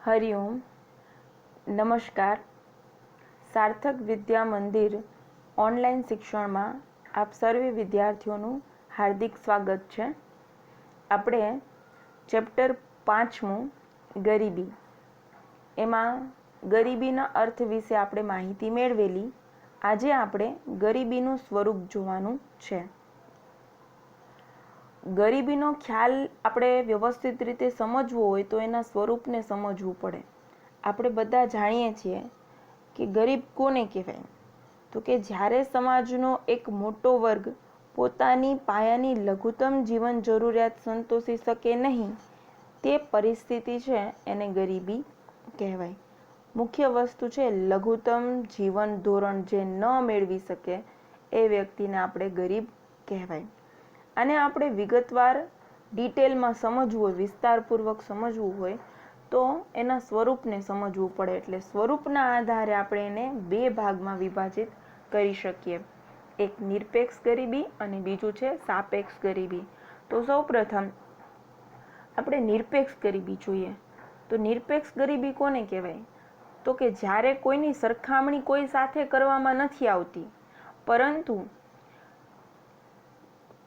हरिओम नमस्कार। सार्थक विद्या मंदिर ऑनलाइन शिक्षण में आप सर्वे विद्यार्थीओं हार्दिक स्वागत है। આપણે ચેપ્ટર 5 ગરીબી, એમાં ગરીબીના અર્થ વિશે આપણે માહિતી મેળવેલી। આજે આપણે ગરીબીનું સ્વરૂપ જોવાનું છે। ગરીબીનો ખ્યાલ આપણે વ્યવસ્થિત રીતે સમજવો હોય તો એના સ્વરૂપને સમજવું પડે। આપણે બધા જાણીએ છીએ કે ગરીબ કોને કહેવાય, તો કે જ્યારે સમાજનો એક મોટો વર્ગ પોતાની પાયાની લઘુત્તમ જીવન જરૂરિયાત સંતોષી શકે નહીં, તે પરિસ્થિતિ છે એને ગરીબી કહેવાય। મુખ્ય વસ્તુ છે લઘુત્તમ જીવન ધોરણ જે ન મેળવી શકે એ વ્યક્તિને આપણે ગરીબ કહેવાય। આને આપણે વિગતવાર ડિટેલમાં સમજવું હોય, વિસ્તારપૂર્વક સમજવું હોય તો એના સ્વરૂપને સમજવું પડે। એટલે સ્વરૂપના આધારે આપણે એને બે ભાગમાં વિભાજિત કરી શકીએ, એક નિરપેક્ષ ગરીબી અને બીજું છે સાપેક્ષ ગરીબી। તો સૌપ્રથમ આપણે નિરપેક્ષ ગરીબી જોઈએ। તો નિરપેક્ષ ગરીબી કોને કહેવાય, તો કે જ્યારે કોઈની સરખામણી કોઈ સાથે કરવામાં નથી આવતી, પરંતુ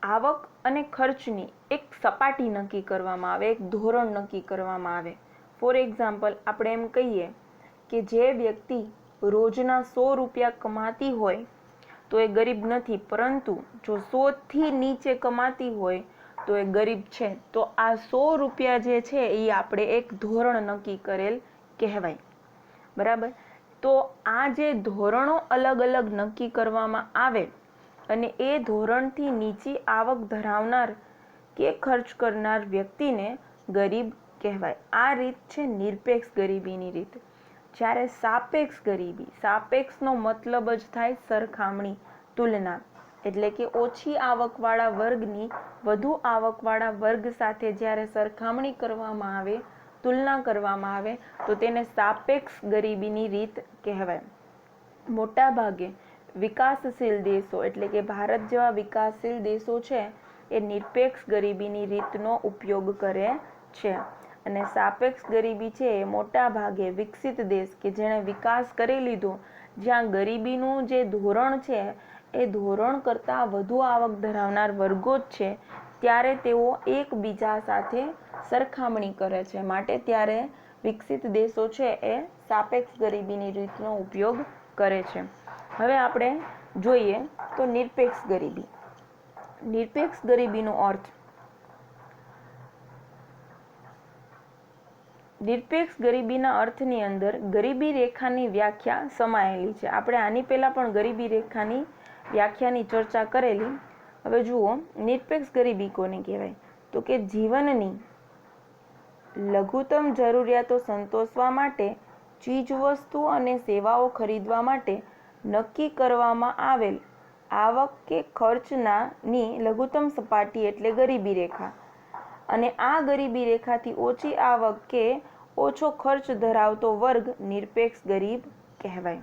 આવક અને ખર્ચની એક સપાટી નક્કી કરવામાં આવે, એક ધોરણ નક્કી કરવામાં આવે। ફોર એક્ઝામ્પલ આપણે એમ કહીએ કે જે વ્યક્તિ રોજના 100 રૂપિયા કમાતી હોય તો એ ગરીબ નથી, પરંતુ જો 100થી નીચે કમાતી હોય તો એ ગરીબ છે। તો આ 100 રૂપિયા જે છે એ આપણે એક ધોરણ નક્કી કરેલ કહેવાય, બરાબર। તો આ જે ધોરણો અલગ અલગ નક્કી કરવામાં આવે અને એ ધોરણથી નીચી આવક ધરાવનાર કે ખર્ચ કરનાર વ્યક્તિને ગરીબ કહેવાય। આ રીત છે નિરપેક્ષ ગરીબીની રીત। જ્યારે સાપેક્ષ ગરીબી, સાપેક્ષનો મતલબ જ થાય સરખામણી, તુલના, એટલે કે ઓછી આવકવાળા વર્ગની વધુ આવકવાળા વર્ગ સાથે જ્યારે સરખામણી કરવામાં આવે, તુલના કરવામાં આવે તો તેને સાપેક્ષ ગરીબીની રીત કહેવાય। મોટા ભાગે વિકાસશીલ દેશો એટલે કે ભારત જેવા વિકાસશીલ દેશો છે એ નિરપેક્ષ ગરીબીની રીતનો ઉપયોગ કરે છે, અને સાપેક્ષ ગરીબી છે એ મોટા ભાગે વિકસિત દેશ કે જેણે વિકાસ કરી લીધો, જ્યાં ગરીબીનું જે ધોરણ છે એ ધોરણ કરતાં વધુ આવક ધરાવનાર વર્ગો જ છે, ત્યારે તેઓ એકબીજા સાથે સરખામણી કરે છે, માટે ત્યારે વિકસિત દેશો છે એ સાપેક્ષ ગરીબીની રીતનો ઉપયોગ કરે છે। હવે આપણે જોઈએ તો નિરપેક્ષ ગરીબી। નિરપેક્ષ ગરીબીનો અર્થ, નિરપેક્ષ ગરીબીના અર્થની અંદર ગરીબી રેખાની વ્યાખ્યા સમાયેલી છે। આપણે આની પહેલા પણ ગરીબી રેખાની વ્યાખ્યાની ચર્ચા કરેલી। હવે જુઓ, નિરપેક્ષ ગરીબી કોને કહેવાય, તો કે જીવનની લઘુત્તમ જરૂરિયાતો સંતોષવા માટે ચીજવસ્તુ અને સેવાઓ ખરીદવા માટે નક્કી કરવામાં આવેલ આવક કે ખર્ચની લઘુત્તમ સપાટી એટલે ગરીબી રેખા, અને આ ગરીબી રેખાથી ઓછી આવક કે ઓછો ખર્ચ ધરાવતો વર્ગ નિરપેક્ષ ગરીબ કહેવાય।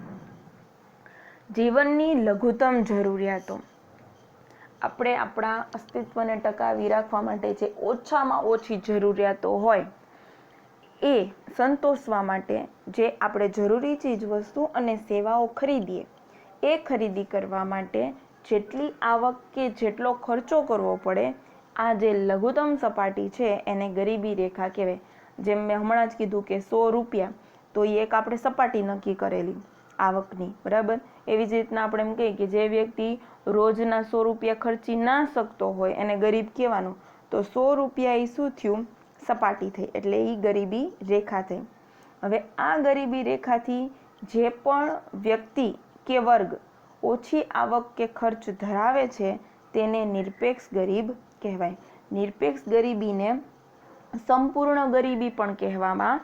જીવનની લઘુત્તમ જરૂરિયાતો, આપણે આપણા અસ્તિત્વને ટકાવી રાખવા માટે જે ઓછામાં ઓછી જરૂરિયાતો હોય એ સંતોષવા માટે જે આપણે જરૂરી ચીજવસ્તુ અને સેવાઓ ખરીદીએ, એ ખરીદી કરવા માટે જેટલી આવક કે જેટલો ખર્ચો કરવો પડે, આ જે લઘુત્તમ સપાટી છે એને ગરીબી રેખા કહેવાય। જેમ મેં હમણાં જ કીધું કે 100 રૂપિયા, તો એ એક આપણે સપાટી નક્કી કરેલી આવકની, બરાબર। એવી જ રીતના આપણે એમ કહીએ કે જે વ્યક્તિ રોજના 100 રૂપિયા ખર્ચી ના શકતો હોય એને ગરીબ કહેવાનું, તો 100 રૂપિયા એ શું થયું, સપાટી થઈ, એટલે એ ગરીબી રેખા થઈ। હવે આ ગરીબી રેખાથી જે પણ વ્યક્તિ કે વર્ગ ઓછી આવક કે ખર્ચ ધરાવે છે તેને નિરપેક્ષ ગરીબ કહેવાય। નિરપેક્ષ ગરીબીને સંપૂર્ણ ગરીબી પણ કહેવામાં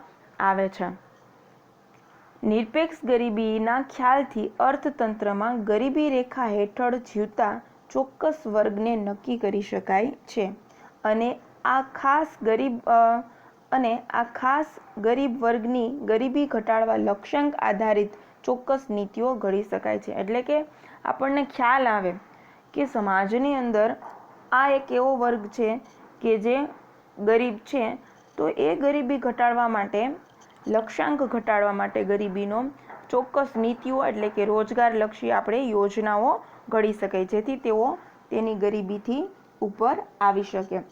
આવે છે। નિરપેક્ષ ગરીબીના ખ્યાલથી અર્થતંત્રમાં ગરીબી રેખા હેઠળ જીવતા ચોક્કસ વર્ગને નક્કી કરી શકાય છે, અને આ ખાસ ગરીબ વર્ગની ગરીબી ઘટાડવા લક્ષ્યાંક આધારિત ચોક્કસ નીતિઓ ઘડી શકાય છે। એટલે કે આપણને ખ્યાલ આવે કે સમાજની અંદર આ એક એવો વર્ગ છે કે જે ગરીબ છે, તો એ ગરીબી ઘટાડવા માટે લક્ષ્યાંક ઘટાડવા માટે ગરીબીનો ચોક્કસ નીતિઓ એટલે કે રોજગારલક્ષી આપણે યોજનાઓ ઘડી શકાય, જેથી તેઓ તેની ગરીબીથી ઉપર આવી શકે.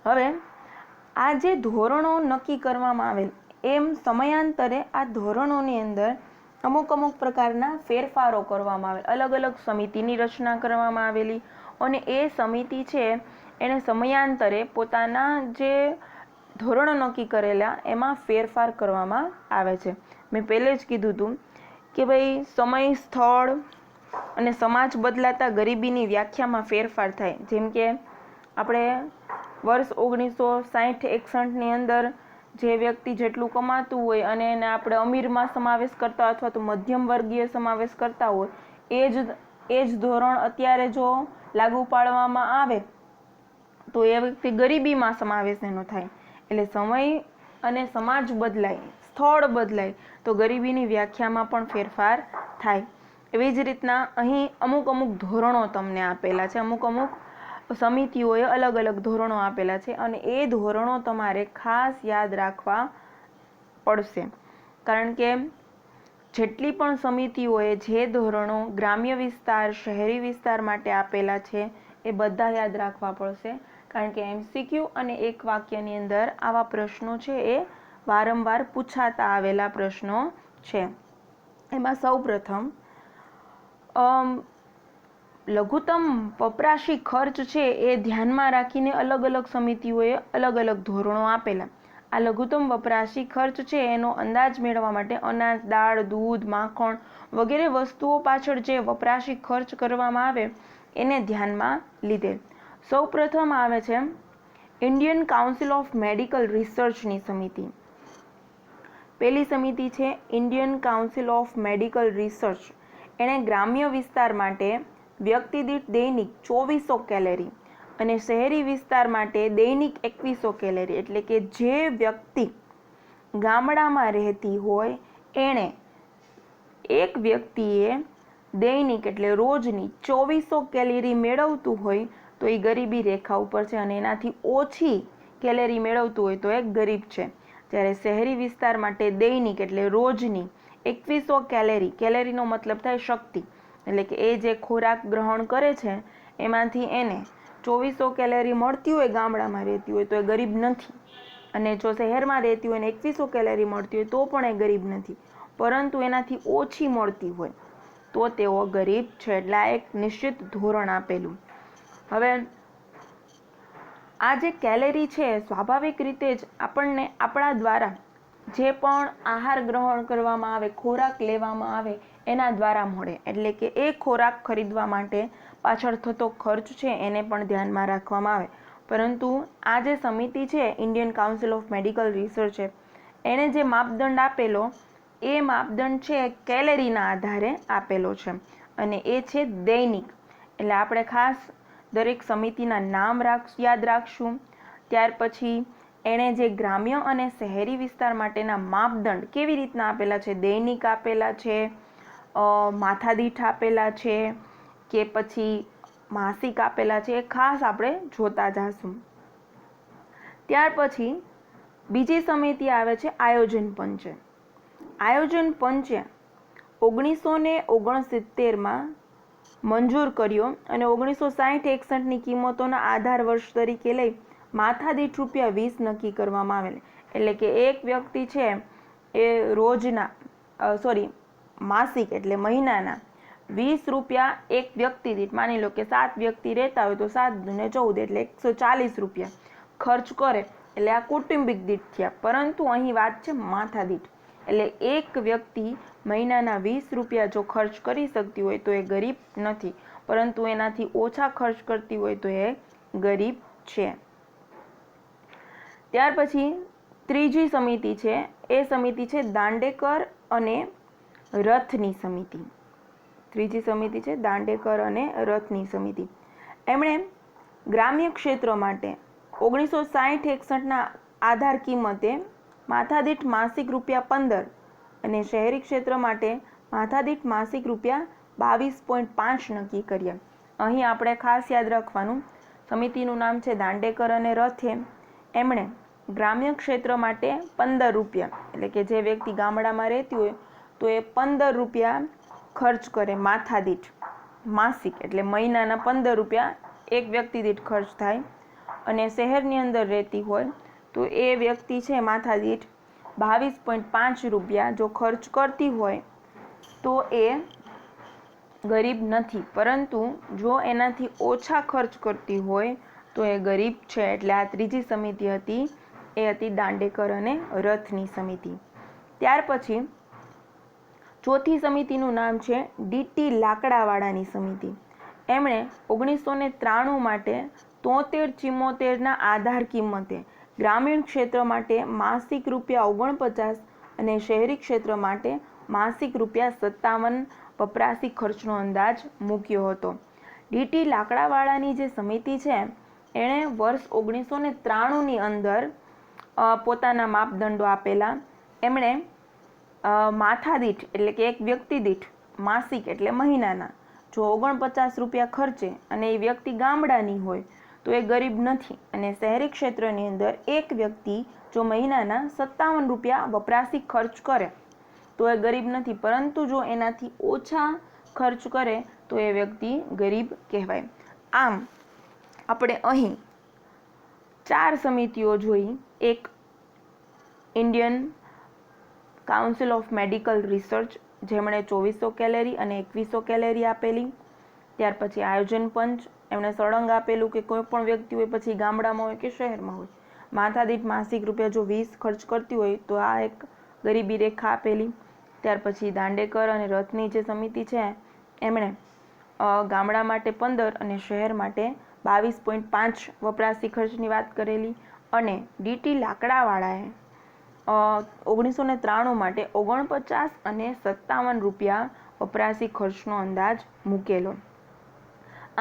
હવે આ જે ધોરણો નક્કી કરવામાં આવેલ, એમ સમયાંતરે આ ધોરણોની અંદર અમુક પ્રકારના ફેરફારો કરવામાં આવેલ, અલગ અલગ સમિતિની રચના કરવામાં આવેલી, અને એ સમિતિ છે એને સમયાંતરે પોતાના જે ધોરણો નક્કી કરેલા એમાં ફેરફાર કરવામાં આવે છે. મેં પહેલે જ કીધું હતું કે ભાઈ સમય, સ્થળ અને સમાજ બદલાતા ગરીબીની વ્યાખ્યામાં ફેરફાર થાય. જેમ કે આપણે વર્ષ 1960-61ની અંદર જે વ્યક્તિ જેટલું કમાતું હોય અને એને આપણે અમીરમાં સમાવેશ કરતા અથવા તો મધ્યમ વર્ગીય સમાવેશ કરતા હોય, એ જ ધોરણ અત્યારે જો લાગુ પાડવામાં આવે તો એ વ્યક્તિ ગરીબીમાં સમાવેશ એનો થાય. એટલે સમય અને સમાજ બદલાય, સ્થળ બદલાય તો ગરીબીની વ્યાખ્યામાં પણ ફેરફાર થાય. એવી જ રીતના અહીં અમુક ધોરણો તમને આપેલા છે, અમુક સમિતિઓએ અલગ અલગ ધોરણો આપેલા છે, અને એ ધોરણો તમારે ખાસ યાદ રાખવા પડશે. કારણ કે જેટલી પણ સમિતિઓએ જે ધોરણો ગ્રામ્ય વિસ્તાર, શહેરી વિસ્તાર માટે આપેલા છે એ બધા યાદ રાખવા પડશે. કારણ કે MCQ અને એક વાક્યની અંદર આવા પ્રશ્નો છે એ વારંવાર પૂછાતા આવેલા પ્રશ્નો છે. એમાં સૌપ્રથમ લઘુત્તમ વપરાશી ખર્ચ છે એ ધ્યાનમાં રાખીને અલગ અલગ સમિતિઓએ અલગ અલગ ધોરણો આપેલા. આ લઘુત્તમ વપરાશી ખર્ચ છે એનો અંદાજ મેળવવા માટે અનાજ, દાળ, દૂધ, માખણ વગેરે વસ્તુઓ પાછળ જે વપરાશી ખર્ચ કરવામાં આવે એને ધ્યાનમાં લીધેલ. સૌપ્રથમ આવે છે ઇન્ડિયન કાઉન્સિલ ઓફ મેડિકલ રિસર્ચની સમિતિ. પહેલી સમિતિ છે Indian council of medical research. એણે ગ્રામ્ય વિસ્તાર માટે વ્યક્તિ દીઠ દૈનિક 2400 કેલરી અને શહેરી વિસ્તાર માટે દૈનિક 2100 કેલરી, એટલે કે જે વ્યક્તિ ગામડામાં રહેતી હોય એણે એક વ્યક્તિએ દૈનિક એટલે રોજની 2400 કેલરી મેળવતું હોય તો એ ગરીબી રેખા ઉપર છે, અને એનાથી ઓછી કેલરી મેળવતું હોય તો એ ગરીબ છે. જ્યારે શહેરી વિસ્તાર માટે દૈનિક એટલે રોજની 2100 કેલરી, કેલરીનો મતલબ થાય શક્તિ, એટલે કે એ જે ખોરાક ગ્રહણ કરે છે એમાંથી એને 2400 કેલરી મળતી હોય, ગામડામાં રહેતી હોય તો એ ગરીબ નથી, અને જો શહેરમાં રહેતી હોય ને 2100 કેલરી મળતી હોય તો પણ એ ગરીબ નથી, પરંતુ એનાથી ઓછી મળતી હોય તો તેઓ ગરીબ છે. એટલે આ એક નિશ્ચિત ધોરણ આપેલું. હવે આ જે કેલરી છે સ્વાભાવિક રીતે જ આપણને આપણા દ્વારા જે પણ આહાર ગ્રહણ કરવામાં આવે, ખોરાક લેવામાં આવે એના દ્વારા મળે. એટલે કે એ ખોરાક ખરીદવા માટે પાછળ થતો ખર્ચ છે એને પણ ધ્યાનમાં રાખવામાં આવે. પરંતુ આ જે સમિતિ છે Indian council of medical research છે, એણે જે માપદંડ આપેલો એ માપદંડ છે કેલરીના આધારે આપેલો છે, અને એ છે દૈનિક. એટલે આપણે ખાસ દરેક સમિતિના નામ યાદ રાખશું. ત્યાર પછી એણે જે ગ્રામ્ય અને શહેરી વિસ્તાર માટેના માપદંડ કેવી રીતના આપેલા છે, દૈનિક આપેલા છે, માથાદીઠ આપેલા છે કે પછી માસિક આપેલા છે, એ ખાસ આપણે જોતા જાશું. ત્યાર પછી બીજી સમિતિ આવે છે આયોજન પંચે. આયોજન પંચે 1969માં મંજૂર કર્યો અને 1960-61ની કિંમતોના આધાર વર્ષ તરીકે લઈ માથાદીઠ ₹20 નક્કી કરવામાં આવેલ. એટલે કે એક વ્યક્તિ છે એ માસિક એટલે મહિનાના ₹20 એક વ્યક્તિ દીઠ, માની લો કે 7 વ્યક્તિ રહેતા હોય તો 7 ને 14 એટલે ₹140 ખર્ચ કરે, એટલે આ કુટુંબિક દીઠ થયા. પરંતુ અહીં વાત છે માથાદીઠ, એટલે એક વ્યક્તિ મહિનાના ₹20 જો ખર્ચ કરી શકતી હોય તો એ ગરીબ નથી, પરંતુ એનાથી ઓછા ખર્ચ કરતી હોય તો એ ગરીબ છે. ત્યાર પછી ત્રીજી સમિતિ છે એ સમિતિ છે દાંડેકર અને રથની સમિતિ. ત્રીજી સમિતિ છે દાંડેકર અને રથની સમિતિ. એમણે ગ્રામ્ય ક્ષેત્ર માટે 1960-61ના આધાર કિંમતે માથાદીઠ માસિક ₹15 અને શહેરી ક્ષેત્ર માટે માથાદીઠ માસિક ₹22.5 નક્કી કર્યા. અહીં આપણે ખાસ યાદ રાખવાનું, સમિતિનું નામ છે દાંડેકર અને રથે. એમણે ગ્રામ્ય ક્ષેત્ર માટે 15 રૂપિયા, એટલે કે જે વ્યક્તિ ગામડામાં રહેતી હોય તો એ 15 રૂપિયા ખર્ચ કરે માથાદીઠ, માસિક એટલે મહિનાના 15 રૂપિયા એક વ્યક્તિ દીઠ ખર્ચ થાય. અને શહેરની અંદર રહેતી હોય તો એ વ્યક્તિ છે માથાદીઠ 22.5 રૂપિયા જો ખર્ચ કરતી હોય તો એ ગરીબ નથી. પરંતુ જો એનાથી ઓછા ખર્ચ કરતી હોય તો એ ગરીબ છે. એટલે આ ત્રીજી સમિતિ હતી એ હતી દાંડેકર અને રથની સમિતિ. ત્યાર પછી ચોથી સમિતિનું નામ છે ડીટી લાકડાવાળાની સમિતિ. એમણે 1993 માટે 73-74ના આધાર કિંમતે ગ્રામીણ ક્ષેત્ર માટે માસિક ₹49 અને શહેરી ક્ષેત્ર માટે માસિક ₹57 વપરાશી ખર્ચનો અંદાજ મૂક્યો હતો. ડીટી લાકડાવાળાની જે સમિતિ છે એણે વર્ષ 1993ની અંદર પોતાના માપદંડો આપેલા. એમણે માથાદીઠ એટલે કે એક વ્યક્તિ દીઠ માસિક એટલે મહિનાના જો 49 રૂપિયા ખર્ચે અને એ વ્યક્તિ ગામડાની હોય તો એ ગરીબ નથી. અને શહેરી ક્ષેત્રની અંદર એક વ્યક્તિ જો મહિનાના 57 રૂપિયા વપરાશી ખર્ચ કરે તો એ ગરીબ નથી. પરંતુ જો એનાથી ઓછા ખર્ચ કરે તો એ વ્યક્તિ ગરીબ કહેવાય. આમ આપણે અહીં 4 સમિતિઓ જોઈ. એક Indian council of medical research જેમણે 2400 કેલેરી અને 2100 કેલેરી આપેલી. ત્યાર પછી આયોજન પંચ એમણે સળંગ આપેલું કે કોઈ પણ વ્યક્તિ હોય પછી ગામડામાં હોય કે શહેરમાં હોય માથાદીઠ માસિક ₹20 ખર્ચ કરતી હોય તો આ એક ગરીબી રેખા આપેલી. ત્યાર પછી દાંડેકર અને રથની જે સમિતિ છે એમણે ગામડા માટે 15 અને શહેર માટે 22.5 વપરાશી ખર્ચની વાત કરેલી. અને ડીટી લાકડાવાળાએ 1993 માટે 49 અને 57 રૂપિયા વપરાશી ખર્ચનો અંદાજ મૂકેલો.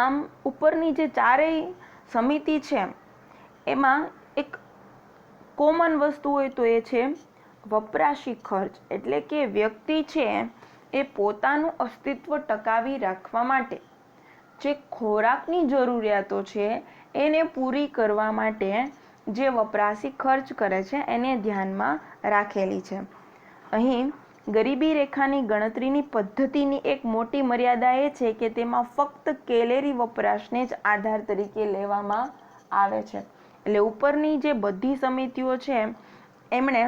આમ ઉપરની જે ચારેય સમિતિ છે એમાં એક કોમન વસ્તુ હોય તો એ છે વપરાશી ખર્ચ. એટલે કે વ્યક્તિ છે એ પોતાનું અસ્તિત્વ ટકાવી રાખવા માટે જે ખોરાકની જરૂરિયાતો છે એને પૂરી કરવા માટે જે વપરાશી ખર્ચ કરે છે એને ધ્યાનમાં રાખેલી છે. અહીં ગરીબી રેખાની ગણતરીની પદ્ધતિની એક મોટી મર્યાદા એ છે કે તેમાં ફક્ત કેલેરી વપરાશને જ આધાર તરીકે લેવામાં આવે છે. એટલે ઉપરની જે બધી સમિતિઓ છે એમણે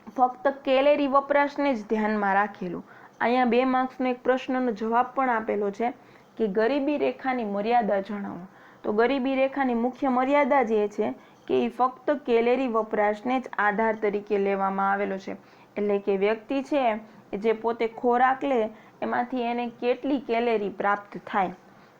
ફક્ત કેલેરી વપરાશને જ ધ્યાનમાં રાખેલું. અહીંયા 2 માર્ક્સનો એક પ્રશ્નનો જવાબ પણ આપેલો છે કે ગરીબી રેખાની મર્યાદા જણાવો. તો ગરીબી રેખાની મુખ્ય મર્યાદા જે છે કે એ ફક્ત કેલેરી વપરાશને જ આધાર તરીકે લેવામાં આવેલો છે. એટલે કે વ્યક્તિ છે જે પોતે ખોરાક લે એમાંથી એને કેટલી કેલેરી પ્રાપ્ત થાય,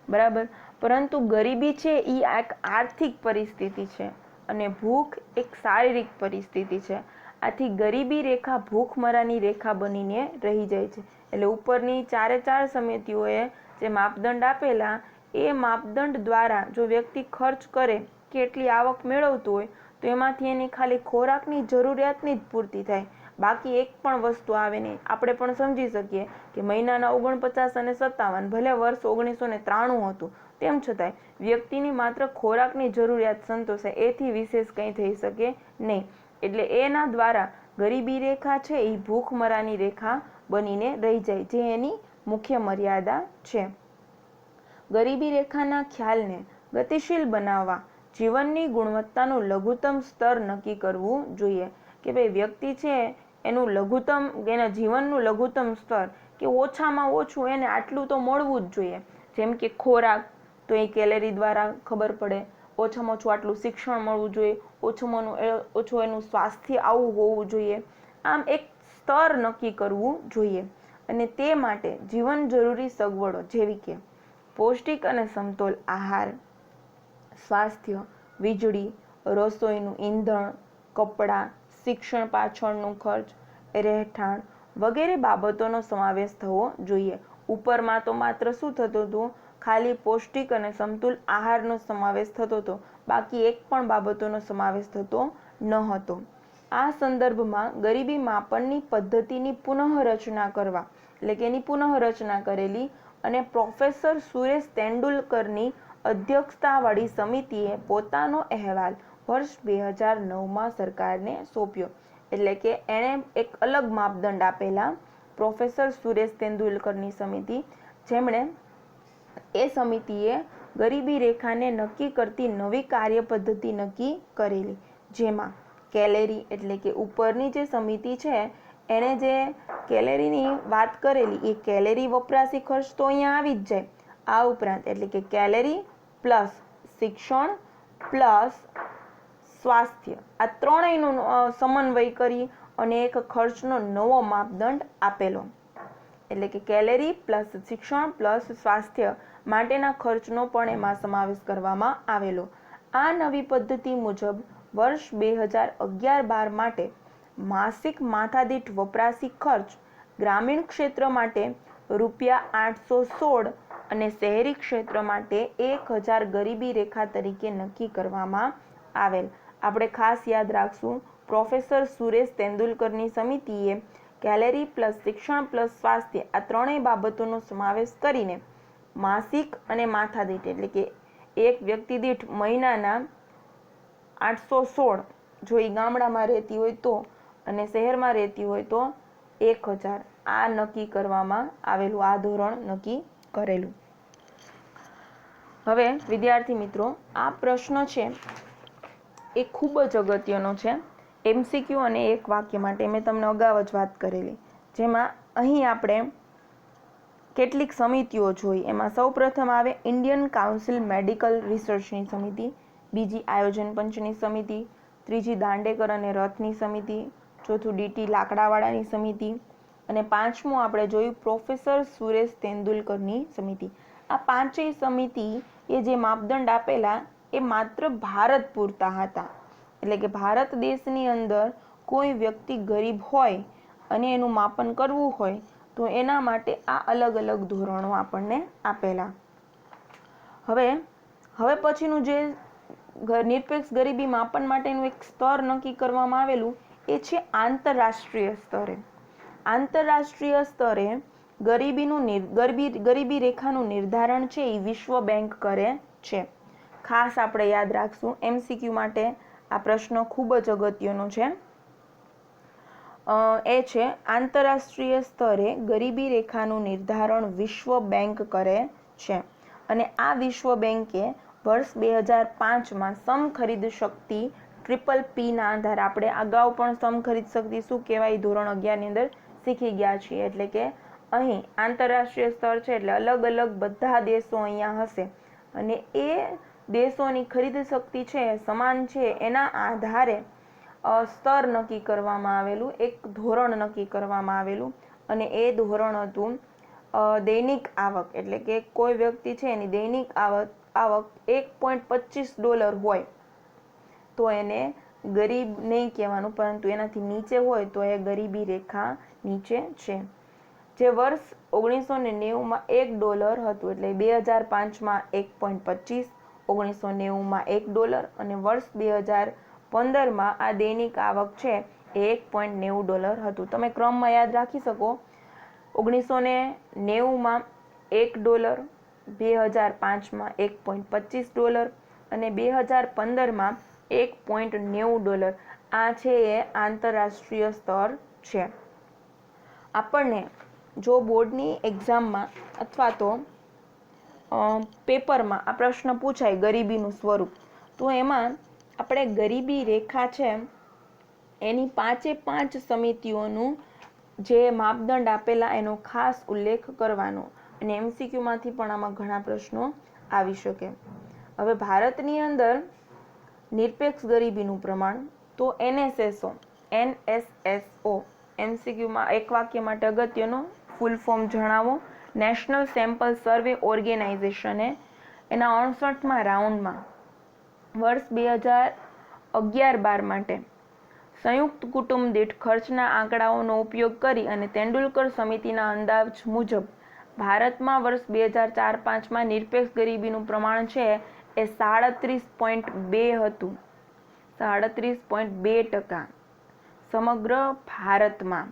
બરાબર. પરંતુ ગરીબી છે એ એક આર્થિક પરિસ્થિતિ છે અને ભૂખ એક શારીરિક પરિસ્થિતિ છે. આથી ગરીબી રેખા ભૂખમરાની રેખા બનીને રહી જાય છે. એટલે ઉપરની 4 સમિતિઓએ જે માપદંડ આપેલા એ માપદંડ દ્વારા જો વ્યક્તિ ખર્ચ કરે કેટલી આવક મેળવતું હોય તો એમાંથી એની ખાલી ખોરાકની જરૂરિયાતની જ પૂર્તિ થાય, બાકી એક પણ વસ્તુ આવે નહીં. આપણે પણ સમજી શકીએ કે મહિનાના 49 અને 57 ભલે વર્ષ 1993 હતું તેમ છતાંય વ્યક્તિની માત્ર ખોરાકની જરૂરિયાત સંતોષાય એથી વિશેષ કંઈ થઈ શકે નહીં. એટલે એના દ્વારા ગરીબી રેખા છે એ ભૂખમરાની રેખા બનીને રહી જાય, જે એની મુખ્ય મર્યાદા છે. ગરીબી રેખાના ખ્યાલને ગતિશીલ બનાવવા જીવનની ગુણવત્તાનું લઘુત્તમ સ્તર નક્કી કરવું જોઈએ. કે ભાઈ વ્યક્તિ છે એનું લઘુત્તમ એના જીવનનું લઘુત્તમ સ્તર કે ઓછામાં ઓછું એને આટલું તો મળવું જ જોઈએ. જેમ કે ખોરાક તો એ કેલેરી દ્વારા ખબર પડે, ઓછામાં ઓછું આટલું શિક્ષણ મળવું જોઈએ, ઓછું એનું સ્વાસ્થ્ય આવું હોવું જોઈએ. આમ એક સ્તર નક્કી કરવું જોઈએ. અને તે માટે જીવન જરૂરી સગવડો જેવી કે પૌષ્ટિક અને સમતોલ આહાર, સ્વાસ્થ્ય, વીજળી, રસોઈનું ઈંધણ, કપડાં, શિક્ષણ પાછળનું ખર્ચ, રહેઠાણ વગેરે બાબતોનો સમાવેશ થવો જોઈએ. ઉપરમાં તો માત્ર શું થતું હતું, ખાલી પૌષ્ટિક અને સમતુલ આહારનો સમાવેશ થતો હતો, બાકી એક પણ બાબતોનો સમાવેશ થતો ન હતો. આ સંદર્ભમાં ગરીબી માપનની પદ્ધતિની પુનઃરચના કરવા એટલે કે એની પુનઃરચના કરેલી અને પ્રોફેસર સુરેશ તેંડુલકરની અધ્યક્ષતાવાળી સમિતિએ પોતાનો અહેવાલ વર્ષ 2009માં સરકારને સોંપ્યો. એટલે કે એણે એક અલગ માપદંડ આપેલા પ્રોફેસર સુરેશ તેંડુલકરની સમિતિ, જેમણે એ સમિતિએ ગરીબી રેખાને નક્કી કરતી નવી કાર્ય પદ્ધતિ નક્કી કરેલી, જેમાં કેલેરી એટલે કે ઉપરની જે સમિતિ છે એણે જે કેલેરીની વાત કરેલી એ કેલેરી વપરાશી ખર્ચ તો અહીંયા આવી જ જાય. આ ઉપરાંત એટલે કે કેલેરી પ્લસ શિક્ષણ પ્લસ સ્વાસ્થ્ય, આ ત્રણેયનો સમન્વય કરી અને એક ખર્ચનો નવો માપદંડ આપેલો. એટલે કે કેલેરી પ્લસ શિક્ષણ પ્લસ સ્વાસ્થ્ય માટેના ખર્ચનો પણ એમાં સમાવેશ કરવામાં આવેલો. આ નવી પદ્ધતિ મુજબ વર્ષ 2011-12 માટે માસિક માથાદીઠ વપરાશી ખર્ચ ગ્રામીણ ક્ષેત્ર માટે ₹816 અને શહેરી ક્ષેત્ર માટે 1000 ગરીબી રેખા તરીકે નક્કી કરવામાં આવેલ. આપણે ખાસ યાદ રાખશું, પ્રોફેસર સુરેશ તેંડુલકરની સમિતિએ કેલેરી પ્લસ શિક્ષણ પ્લસ સ્વાસ્થ્ય આ ત્રણેય બાબતોનો સમાવેશ કરીને માસિક અને માથાદીઠ એટલે કે એક વ્યક્તિ દીઠ મહિનાના 816 જો એ ગામડામાં રહેતી હોય તો અને શહેરમાં રહેતી હોય તો 1000 આ નક્કી કરવામાં આવેલું, આ ધોરણ નક્કી કરેલું. હવે વિદ્યાર્થી મિત્રો, આ પ્રશ્ન છે એ ખૂબ જ અગત્યનો છે. MCQ અને એક વાક્ય માટે મેં તમને અગાઉ જ વાત કરેલી, જેમાં અહીં આપણે કેટલીક સમિતિઓ જોઈ. એમાં સૌપ્રથમ આવે ઇન્ડિયન કાઉન્સિલ મેડિકલ રિસર્ચની સમિતિ, બીજી આયોજન પંચની સમિતિ, ત્રીજી દાંડેકર અને રથની સમિતિ, ચોથું DT લાકડાવાળાની સમિતિ અને પાંચમું આપણે જોયું પ્રોફેસર સુરેશ તેંડુલકરની સમિતિ. આ પાંચેય સમિતિ એ જે માપદંડ આપેલા એ માત્ર ભારત પૂરતા હતા. એટલે કે ભારત દેશની અંદર કોઈ વ્યક્તિ ગરીબ હોય અને એનું માપન કરવું હોય તો એના માટે આ અલગ અલગ ધોરણો આપણને આપેલા. હવે પછીનું જે નિરપેક્ષ ગરીબી માપન માટેનું એક સ્તર નક્કી કરવામાં આવેલું એ છે આંતરરાષ્ટ્રીય સ્તરે. આંતરરાષ્ટ્રીય સ્તરે ગરીબી રેખાનું નિર્ધારણ છે એ વિશ્વ બેંક કરે છે. ખાસ આપણે યાદ રાખશું, MCQ માટે આ પ્રશ્ન ખૂબ જ અગત્યનો છે. એ છે આંતરરાષ્ટ્રીય સ્તરે ગરીબી રેખાનું નિર્ધારણ વિશ્વ બેંક કરે છે અને આ વિશ્વ બેંકે વર્ષ 2005માં સમખરીદ શક્તિ PPP ના આધારે, આપણે અગાઉ પણ સમખરીદ શક્તિ શું કહેવાય ધોરણ 11ની અંદર શીખી ગયા છીએ. એટલે કે અહીં આંતરરાષ્ટ્રીય સ્તર છે એટલે અલગ અલગ બધા દેશો અહીંયા હશે અને એ દેશોની ખરીદ શક્તિ છે સમાન છે, એના આધારે સ્તર નક્કી કરવામાં આવેલું, એક ધોરણ નક્કી કરવામાં આવેલું અને એ ધોરણ હતું દૈનિક આવક. એટલે કે કોઈ વ્યક્તિ છે એની દૈનિક આવક $1.25 હોય તો એને ગરીબ નહીં કહેવાનું, પરંતુ એનાથી નીચે હોય તો એ ગરીબી રેખા નીચે છે. જે વર્ષ 1990માં $1 હતું એટલે 2005માં 1.25, 1990માં $1 અને વર્ષ 2015માં આ દૈનિક આવક છે એ $1.90 હતું. તમે ક્રમમાં યાદ રાખી શકો, 1990માં $1, 2005માં $1.25 અને 2015માં $1.90. આ છે એ આંતરરાષ્ટ્રીય સ્તર છે. આપણને જો બોર્ડની એક્ઝામમાં અથવા તો પેપરમાં આ પ્રશ્ન પૂછાય ગરીબીનું સ્વરૂપ, તો એમાં આપણે ગરીબી રેખા છે એની 5 સમિતિઓનું જે માપદંડ આપેલા એનો ખાસ ઉલ્લેખ કરવાનો અને MCQમાંથી પણ આમાં ઘણા પ્રશ્નો આવી શકે. હવે ભારતની અંદર નિરપેક્ષ ગરીબીનું પ્રમાણ તો NSSO MCQમાં એક વાક્ય માટે અગત્યનો ફૂલ ફોર્મ જણાવો. નેશનલ સેમ્પલ સર્વે ઓર્ગેનાઇઝેશને એના 68માં રાઉન્ડમાં વર્ષ 2011-12 માટે સંયુક્ત કુટુંબ દીઠ ખર્ચના આંકડાઓનો ઉપયોગ કરી અને તેંડુલકર સમિતિના અંદાજ મુજબ ભારતમાં વર્ષ 2004-05માં નિરપેક્ષ ગરીબીનું પ્રમાણ છે એ 37.2 હતું. 37.2% સમગ્ર ભારતમાં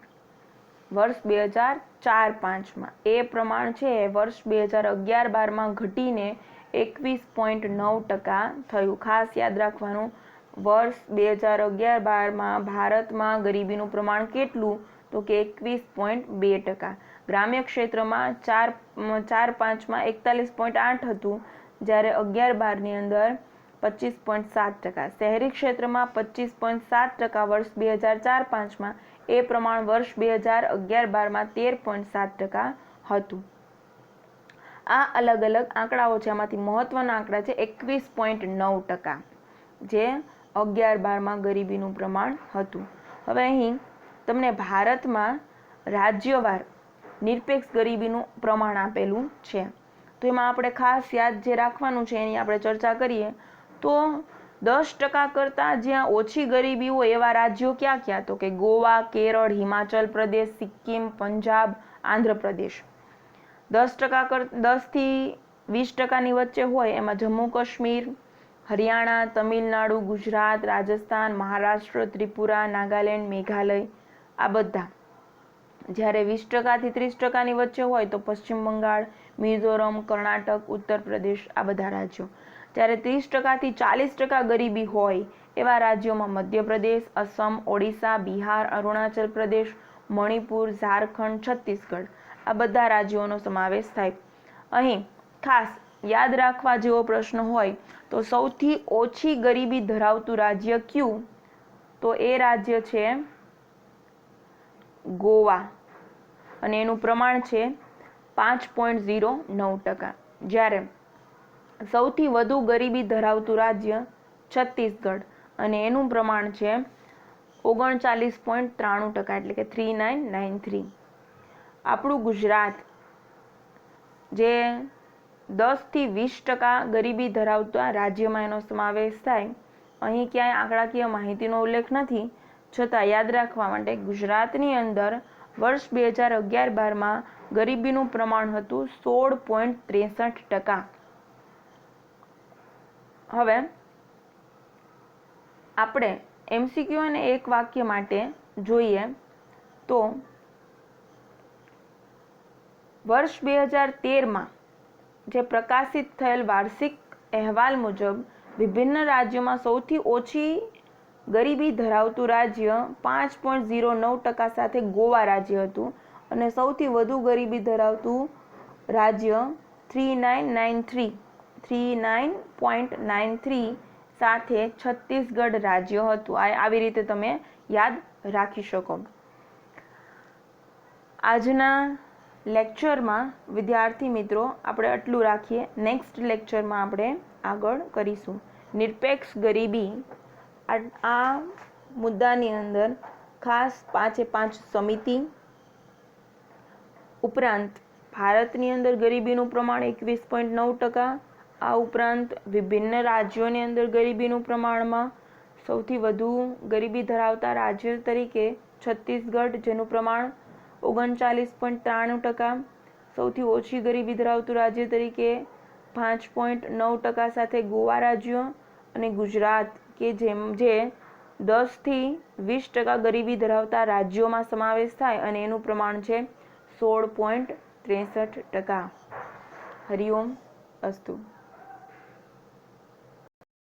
વર્ષ 2004-05માં. એ પ્રમાણ છે વર્ષ 2011-12માં ઘટીને 21.9% થયું. ખાસ યાદ રાખવાનું, વર્ષ 2011-12 ભારતમાં ગરીબીનું પ્રમાણ કેટલું? તો કે 21.2%. ગ્રામ્ય ક્ષેત્રમાં 4-5માં 41.8 હતું, જ્યારે 11-12ની અંદર 25.7%. શહેરી ક્ષેત્રમાં 25.7% વર્ષ 2004-5માં, એ પ્રમાણ વર્ષ 2011-12માં 13.7% હતું. આ અલગ અલગ આંકડાઓ છે, આમાંથી મહત્વના આંકડા છે 21.9%, જે 11-12માં ગરીબીનું પ્રમાણ હતું. હવે અહીં તમને ભારતમાં રાજ્યવાર નિરપેક્ષ ગરીબીનું પ્રમાણ આપેલું છે, તો એમાં આપણે ખાસ યાદ જે રાખવાનું છે એની આપણે ચર્ચા કરીએ તો 10% કરતાં જ્યાં ઓછી ગરીબી હોય એવા રાજ્યો ક્યાં ક્યાં? તો કે ગોવા, કેરળ, હિમાચલ પ્રદેશ, સિક્કિમ, પંજાબ, આંધ્રપ્રદેશ. 10થી 20%ની વચ્ચે હોય એમાં જમ્મુ કાશ્મીર, હરિયાણા, તમિલનાડુ, ગુજરાત, રાજસ્થાન, મહારાષ્ટ્ર, ત્રિપુરા, નાગાલેન્ડ, મેઘાલય, આ બધા. જ્યારે 20%થી 30%ની વચ્ચે હોય તો પશ્ચિમ બંગાળ, મિઝોરમ, કર્ણાટક, ઉત્તર પ્રદેશ, આ બધા રાજ્યો. જ્યારે 30%થી 40% ગરીબી હોય એવા રાજ્યોમાં મધ્યપ્રદેશ, અસમ, ઓડિશા, બિહાર, અરુણાચલ પ્રદેશ, મણિપુર, ઝારખંડ, છત્તીસગઢ, આ બધા રાજ્યોનો સમાવેશ થાય. અહીં ખાસ યાદ રાખવા જેવો પ્રશ્ન હોય તો સૌથી ઓછી ગરીબી ધરાવતું રાજ્ય કયું? તો એ રાજ્ય છે ગોવા, અને એનું પ્રમાણ છે 5.09%. જ્યારે સૌથી વધુ ગરીબી ધરાવતું રાજ્ય છત્તીસગઢ, અને એનું પ્રમાણ છે 39.93%, એટલે કે 3993. આપણું ગુજરાત જે 10થી 20% ગરીબી ધરાવતા રાજ્યમાં એનો સમાવેશ થાય. અહીં ક્યાંય આંકડાકીય માહિતીનો ઉલ્લેખ નથી, છતાં યાદ રાખવા માટે ગુજરાતની અંદર વર્ષ 2011-12માં ગરીબીનું પ્રમાણ હતું 16.63%. હવે આપણે MCQ અને એક વાક્ય માટે જોઈએ તો વર્ષ 2013માં જે પ્રકાશિત થયેલ વાર્ષિક અહેવાલ મુજબ વિભિન્ન રાજ્યોમાં સૌથી ઓછી ગરીબી ધરાવતું રાજ્ય 5.09% સાથે ગોવા રાજ્ય હતું, અને સૌથી વધુ ગરીબી ધરાવતું રાજ્ય 39.93 સાથે છત્તીસગઢ રાજ્ય હતું. આવી રીતે તમે યાદ રાખી શકો. આજના લેક્ચરમાં વિદ્યાર્થી મિત્રો આપણે આટલું રાખીએ. નેક્સ્ટ લેક્ચરમાં આપણે આગળ કરીશું. નિરપેક્ષ ગરીબી આ મુદ્દાની અંદર ખાસ 5 સમિતિ ઉપરાંત ભારતની અંદર ગરીબીનું પ્રમાણ 21.9%, આ ઉપરાંત વિભિન્ન રાજ્યોની અંદર ગરીબીનું પ્રમાણમાં સૌથી વધુ ગરીબી ધરાવતા રાજ્ય તરીકે છત્તીસગઢ, જેનું પ્રમાણ 39.93%, સૌથી ઓછી ગરીબી ધરાવતું રાજ્ય તરીકે 5.9% સાથે ગોવા રાજ્ય, અને ગુજરાત કે જે 10થી 20% ગરીબી ધરાવતા રાજ્યોમાં સમાવેશ થાય, અને એનું પ્રમાણ છે 16.63%. હરિઓમ અસ્તુ.